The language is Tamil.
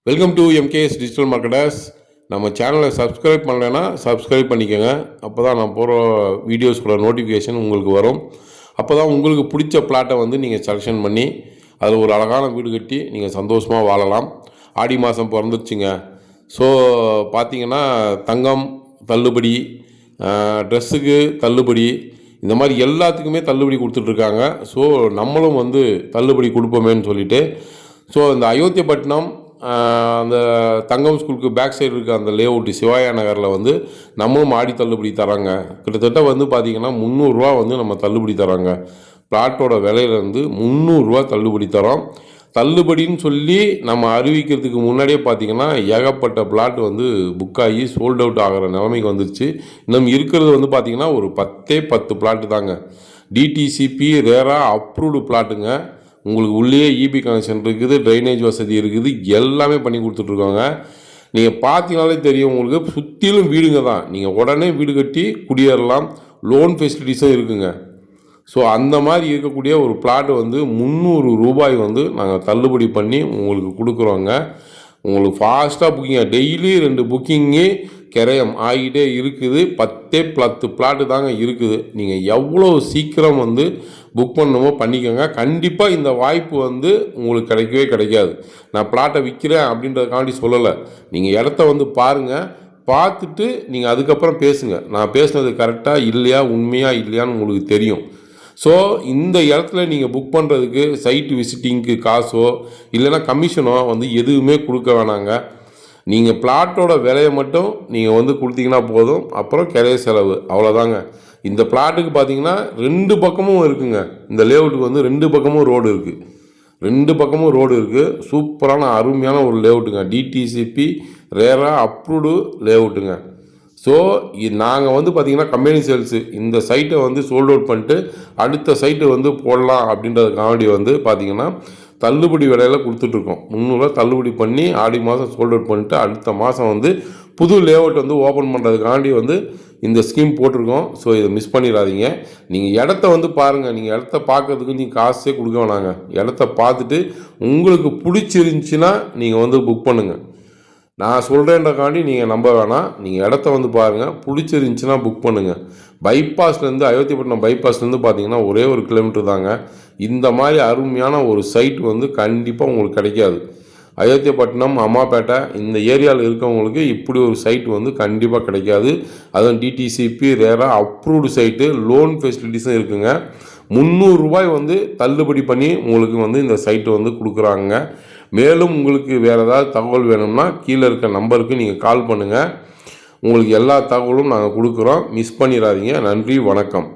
Welcome to MKS digital marketers. நம்ம சேனலை சப்ஸ்கிரைப் பண்ணலைன்னா சப்ஸ்கிரைப் பண்ணிக்கோங்க. அப்போ தான் நான் போகிற வீடியோஸ்குள்ள நோட்டிஃபிகேஷன் உங்களுக்கு வரும். அப்போ தான் உங்களுக்கு பிடிச்ச பிளாட்டை வந்து நீங்கள் செலெக்ஷன் பண்ணி அதில் ஒரு அழகான வீடு கட்டி நீங்கள் சந்தோஷமாக வாழலாம். ஆடி மாதம் பிறந்துருச்சுங்க. ஸோ பார்த்திங்கன்னா தங்கம் தள்ளுபடி, ட்ரெஸ்ஸுக்கு தள்ளுபடி, இந்த மாதிரி எல்லாத்துக்குமே தள்ளுபடி கொடுத்துட்ருக்காங்க. ஸோ நம்மளும் வந்து தள்ளுபடி கொடுப்போமேன்னு சொல்லிவிட்டு ஸோ இந்த அயோத்தியப்பட்டினம் அந்த தங்கம் ஸ்கூலுக்கு பேக் சைடு இருக்க அந்த லேஅவுட்டு சிவாயா நகரில் வந்து நம்மளும் ஆடி தள்ளுபடி தராங்க. கிட்டத்தட்ட வந்து பார்த்திங்கன்னா 300 ரூபா வந்து நம்ம தள்ளுபடி தராங்க. பிளாட்டோட விலையிலேருந்து 300 ரூபா தள்ளுபடி தரோம். தள்ளுபடின்னு சொல்லி நம்ம அறிவிக்கிறதுக்கு முன்னாடியே பார்த்திங்கன்னா ஏகப்பட்ட பிளாட் வந்து புக் ஆகி சோல்ட் அவுட் ஆகிற நிலைமைக்கு வந்துருச்சு. இன்னும் இருக்கிறது வந்து பார்த்திங்கன்னா ஒரு 10 பிளாட்டு தாங்க. DTCP RERA approved பிளாட்டுங்க. உங்களுக்கு உள்ளே இபி கனெக்ஷன் இருக்குது, ட்ரைனேஜ் வசதி இருக்குது, எல்லாமே பண்ணி கொடுத்துட்ருக்காங்க. நீங்கள் பார்த்தீங்கனாலே தெரியும், உங்களுக்கு சுற்றிலும் வீடுங்க தான். நீங்கள் உடனே வீடு கட்டி குடியேறலாம். லோன் ஃபெசிலிட்டிஸும் இருக்குங்க. ஸோ அந்த மாதிரி இருக்கக்கூடிய ஒரு பிளாட் வந்து 300 ரூபாய் வந்து நாங்கள் தள்ளுபடி பண்ணி உங்களுக்கு கொடுக்குறோங்க. உங்களுக்கு ஃபாஸ்ட்டாக புக்கிங்க, டெய்லி 2 புக்கிங்கு கிரயம் ஆகிட்டே இருக்குது. 10 பிளாட்டு தாங்க இருக்குது. நீங்கள் எவ்வளோ சீக்கிரம் வந்து புக் பண்ணணுமோ பண்ணிக்கோங்க. கண்டிப்பாக இந்த வாய்ப்பு வந்து உங்களுக்கு கிடைக்கவே கிடைக்காது. நான் பிளாட்டை விற்கிறேன் அப்படின்றதுக்காண்டி சொல்லலை. நீங்கள் இடத்த வந்து பாருங்கள், பார்த்துட்டு நீங்கள் அதுக்கப்புறம் பேசுங்க. நான் பேசுனது கரெக்டாக இல்லையா, உண்மையாக இல்லையான்னு உங்களுக்கு தெரியும். ஸோ இந்த இடத்துல நீங்கள் புக் பண்ணுறதுக்கு சைட்டு விசிட்டிங்க்கு காசோ இல்லைன்னா கமிஷனோ வந்து எதுவுமே கொடுக்க வேணாங்க. நீங்கள் பிளாட்டோட விலையை மட்டும் நீங்கள் வந்து கொடுத்தீங்கன்னா போதும். அப்புறம் கிரைய செலவு அவ்வளோதாங்க. இந்த பிளாட்டுக்கு பார்த்தீங்கன்னா 2 பக்கமும் இருக்குங்க. இந்த லேஅவுட்டுக்கு வந்து 2 பக்கமும் ரோடு இருக்குது. 2 பக்கமும் ரோடு இருக்குது. சூப்பரான அருமையான ஒரு லேஅவுட்டுங்க. டிடிசிபி ரேரா அப்ரூவ்டு லேஅவுட்டுங்க. ஸோ நாங்கள் வந்து பார்த்திங்கன்னா கம்பெனி சேல்ஸு இந்த சைட்டை வந்து சோல்ட் அவுட் பண்ணிட்டு அடுத்த சைட்டு வந்து போடலாம் அப்படின்றதுக்காண்டி வந்து பார்த்திங்கன்னா தள்ளுபடி விலையில் கொடுத்துட்ருக்கோம். 300 ரூபா தள்ளுபடி பண்ணி ஆடி மாதம் சோல்ட் அவுட் பண்ணிட்டு அடுத்த மாதம் வந்து புது லேஅவுட் வந்து ஓப்பன் பண்ணுறதுக்காண்டி வந்து இந்த ஸ்கீம் போட்டிருக்கோம். ஸோ இதை மிஸ் பண்ணிடாதீங்க. நீங்கள் இடத்த வந்து பாருங்கள். நீங்கள் இடத்த பார்க்கறதுக்கு நீங்கள் காசே கொடுக்க வேணாங்க. இடத்த பார்த்துட்டு உங்களுக்கு பிடிச்சிருந்துச்சின்னா நீங்கள் வந்து புக் பண்ணுங்கள். நான் சொல்கிறேன்றக்காண்டி நீங்கள் நம்ப வேணாம். நீங்கள் இடத்த வந்து பாருங்கள், பிடிச்சிருந்துச்சின்னா புக் பண்ணுங்கள். பைபாஸ்லேருந்து அயோத்தியப்பட்டினம் பைபாஸ்லேருந்து பார்த்தீங்கன்னா ஒரே 1 கிலோமீட்டர் தாங்க. இந்த மாதிரி அருமையான ஒரு சைட் வந்து கண்டிப்பாக உங்களுக்கு கிடைக்காது. அயோத்தியப்பட்டினம், அம்மாப்பேட்டை இந்த ஏரியாவில் இருக்கவங்களுக்கு இப்படி ஒரு சைட் வந்து கண்டிப்பாக கிடைக்காது. அதுவும் DTCP RERA approved site, loan ஃபெசிலிட்டிஸும் இருக்குங்க. 300 ரூபாய் வந்து தள்ளுபடி பண்ணி உங்களுக்கு வந்து இந்த சைட்டு வந்து கொடுக்குறாங்க. மேலும் உங்களுக்கு வேறு ஏதாவது தகவல் வேணும்னா கீழே இருக்க நம்பருக்கு நீங்கள் கால் பண்ணுங்கள். உங்களுக்கு எல்லா தகவலும் நாங்கள் கொடுக்குறோம். மிஸ் பண்ணிடாதீங்க. நன்றி, வணக்கம்.